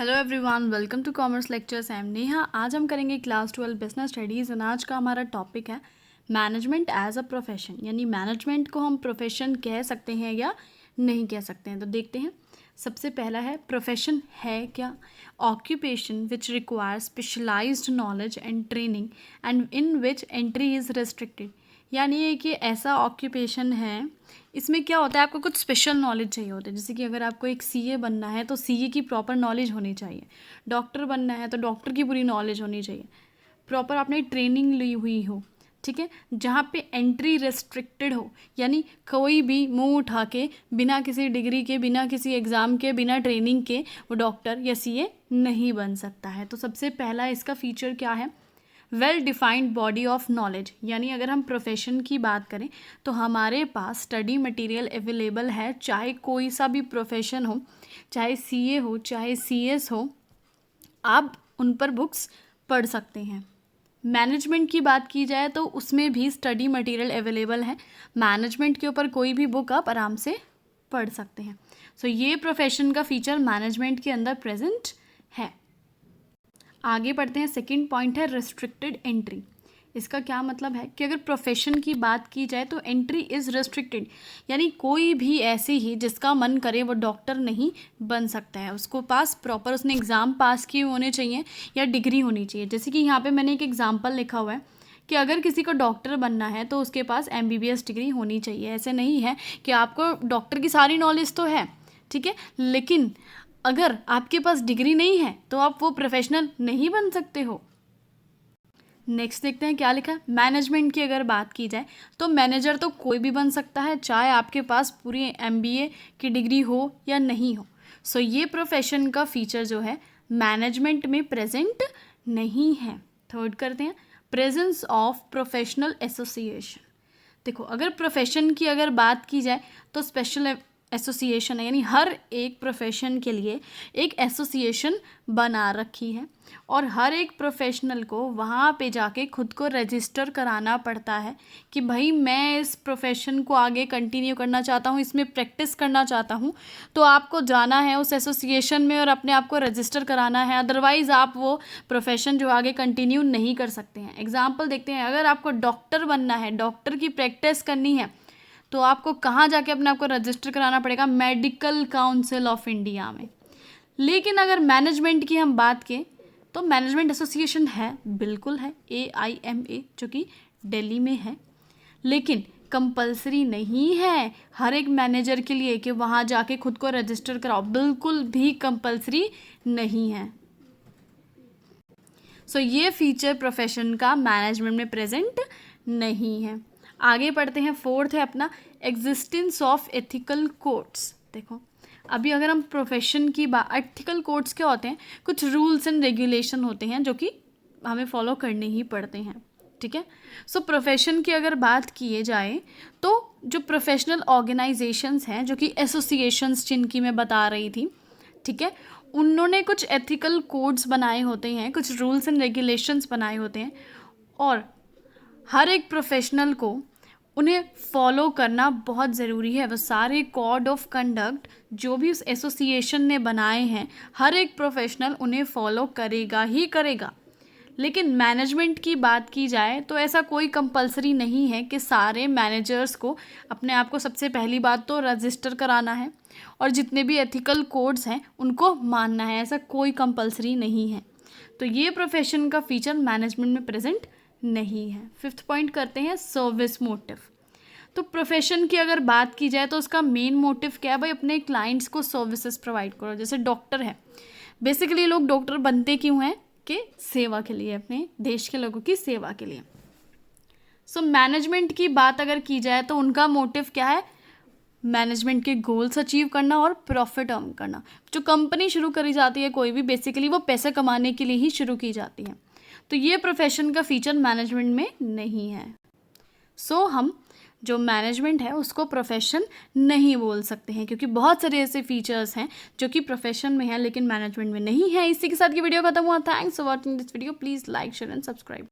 Hello everyone, welcome to commerce lectures. I am Neha. आज हम करेंगे क्लास 12 बिजनेस स्टडीज़ और आज का हमारा टॉपिक है मैनेजमेंट एज अ प्रोफेशन, यानी मैनेजमेंट को हम प्रोफेशन कह सकते हैं या नहीं कह सकते हैं। तो देखते हैं। सबसे पहला है प्रोफेशन है क्या। Occupation which require specialised knowledge and training and in which entry is restricted, यानी ये कि ऐसा ऑक्यूपेशन है, इसमें क्या होता है, आपको कुछ स्पेशल नॉलेज चाहिए होता है। जैसे कि अगर आपको एक सीए बनना है तो सीए की प्रॉपर नॉलेज होनी चाहिए, डॉक्टर बनना है तो डॉक्टर की पूरी नॉलेज होनी चाहिए, प्रॉपर आपने ट्रेनिंग ली हुई हो, ठीक है। जहाँ पे एंट्री रेस्ट्रिक्टेड हो, यानी कोई भी मुंह उठा के बिना किसी डिग्री के, बिना किसी एग्ज़ाम के, बिना ट्रेनिंग के वो डॉक्टर या सीए नहीं बन सकता है। तो सबसे पहला इसका फीचर क्या है, well defined body of knowledge, यानी अगर हम प्रोफेशन की बात करें तो हमारे पास स्टडी मटेरियल अवेलेबल है, चाहे कोई सा भी प्रोफेशन हो, चाहे सीए हो, चाहे सीएस हो, आप उन पर बुक्स पढ़ सकते हैं। मैनेजमेंट की बात की जाए तो उसमें भी स्टडी मटेरियल अवेलेबल है, मैनेजमेंट के ऊपर कोई भी बुक आप आराम से पढ़ सकते हैं। सो ये प्रोफेशन का फीचर मैनेजमेंट के अंदर प्रेजेंट है। आगे बढ़ते हैं। सेकंड पॉइंट है रेस्ट्रिक्टेड एंट्री। इसका क्या मतलब है कि अगर प्रोफेशन की बात की जाए तो एंट्री इज़ रेस्ट्रिक्टेड, यानी कोई भी ऐसे ही जिसका मन करे वो डॉक्टर नहीं बन सकता है। उसको पास प्रॉपर उसने एग्ज़ाम पास किए होने चाहिए या डिग्री होनी चाहिए। जैसे कि यहाँ पे मैंने एक एग्जांपल लिखा हुआ है कि अगर किसी को डॉक्टर बनना है तो उसके पास एमबीबीएस डिग्री होनी चाहिए। ऐसे नहीं है कि आपको डॉक्टर की सारी नॉलेज तो है, ठीक है, लेकिन अगर आपके पास डिग्री नहीं है तो आप वो प्रोफेशनल नहीं बन सकते हो। नेक्स्ट देखते हैं क्या लिखा है। मैनेजमेंट की अगर बात की जाए तो मैनेजर तो कोई भी बन सकता है, चाहे आपके पास पूरी एमबीए की डिग्री हो या नहीं हो। सो ये प्रोफेशन का फीचर जो है मैनेजमेंट में प्रेजेंट नहीं है। थर्ड करते हैं प्रेजेंस ऑफ प्रोफेशनल एसोसिएशन। देखो, अगर प्रोफेशन की अगर बात की जाए तो स्पेशल एसोसिएशन है, यानी हर एक प्रोफेशन के लिए एक एसोसिएशन बना रखी है और हर एक प्रोफेशनल को वहाँ पे जाके खुद को रजिस्टर कराना पड़ता है कि भाई मैं इस प्रोफेशन को आगे कंटिन्यू करना चाहता हूँ, इसमें प्रैक्टिस करना चाहता हूँ। तो आपको जाना है उस एसोसिएशन में और अपने आप को रजिस्टर कराना है, अदरवाइज़ आप वो प्रोफेशन जो आगे कंटिन्यू नहीं कर सकते हैं। एग्जाम्पल देखते हैं। अगर आपको डॉक्टर बनना है, डॉक्टर की प्रैक्टिस करनी है, तो आपको कहाँ जाके अपने आप को रजिस्टर कराना पड़ेगा, मेडिकल काउंसिल ऑफ इंडिया में। लेकिन अगर मैनेजमेंट की हम बात करें तो मैनेजमेंट एसोसिएशन है, बिल्कुल है, AIMA, जो कि दिल्ली में है, लेकिन कंपलसरी नहीं है हर एक मैनेजर के लिए कि वहाँ जाके खुद को रजिस्टर कराओ, बिल्कुल भी कंपलसरी नहीं है। सो ये फीचर प्रोफेशन का मैनेजमेंट में प्रेजेंट नहीं है। आगे पढ़ते हैं। फोर्थ है अपना एग्जिस्टेंस ऑफ एथिकल कोड्स। देखो, अभी अगर हम प्रोफेशन की बात, एथिकल कोड्स क्या होते हैं, कुछ रूल्स एंड रेगुलेशन होते हैं जो कि हमें फॉलो करने ही पड़ते हैं, ठीक है। सो प्रोफेशन की अगर बात किए जाए तो जो प्रोफेशनल ऑर्गेनाइजेशंस हैं, जो कि एसोसिएशंस जिनकी मैं बता रही थी, ठीक है, उन्होंने कुछ एथिकल कोड्स बनाए होते हैं, कुछ रूल्स एंड रेगुलेशंस बनाए होते हैं और हर एक प्रोफेशनल को उन्हें फॉलो करना बहुत ज़रूरी है। वो सारे कोड ऑफ कंडक्ट जो भी उस एसोसिएशन ने बनाए हैं, हर एक प्रोफेशनल उन्हें फॉलो करेगा ही करेगा। लेकिन मैनेजमेंट की बात की जाए तो ऐसा कोई कंपलसरी नहीं है कि सारे मैनेजर्स को अपने आप को सबसे पहली बात तो रजिस्टर कराना है और जितने भी एथिकल कोड्स हैं उनको मानना है, ऐसा कोई कंपलसरी नहीं है। तो ये प्रोफेशन का फीचर मैनेजमेंट में प्रेजेंट नहीं है। फिफ्थ पॉइंट करते हैं सर्विस मोटिव। तो प्रोफेशन की अगर बात की जाए तो उसका मेन मोटिव क्या है, भाई अपने क्लाइंट्स को सर्विसेज प्रोवाइड करो। जैसे डॉक्टर है, बेसिकली लोग डॉक्टर बनते क्यों हैं, कि सेवा के लिए, अपने देश के लोगों की सेवा के लिए। सो मैनेजमेंट की बात अगर की जाए तो उनका मोटिव क्या है, मैनेजमेंट के गोल्स अचीव करना और प्रॉफिट अर्न करना। जो कंपनी शुरू करी जाती है कोई भी, बेसिकली वो पैसे कमाने के लिए ही शुरू की जाती है। तो ये प्रोफेशन का फीचर मैनेजमेंट में नहीं है। सो हम जो मैनेजमेंट है उसको प्रोफेशन नहीं बोल सकते हैं, क्योंकि बहुत सारे ऐसे फीचर्स हैं जो कि प्रोफेशन में है लेकिन मैनेजमेंट में नहीं है। इसी के साथ ये वीडियो खत्म हुआ। Thanks for watching this video. Please like, share and subscribe.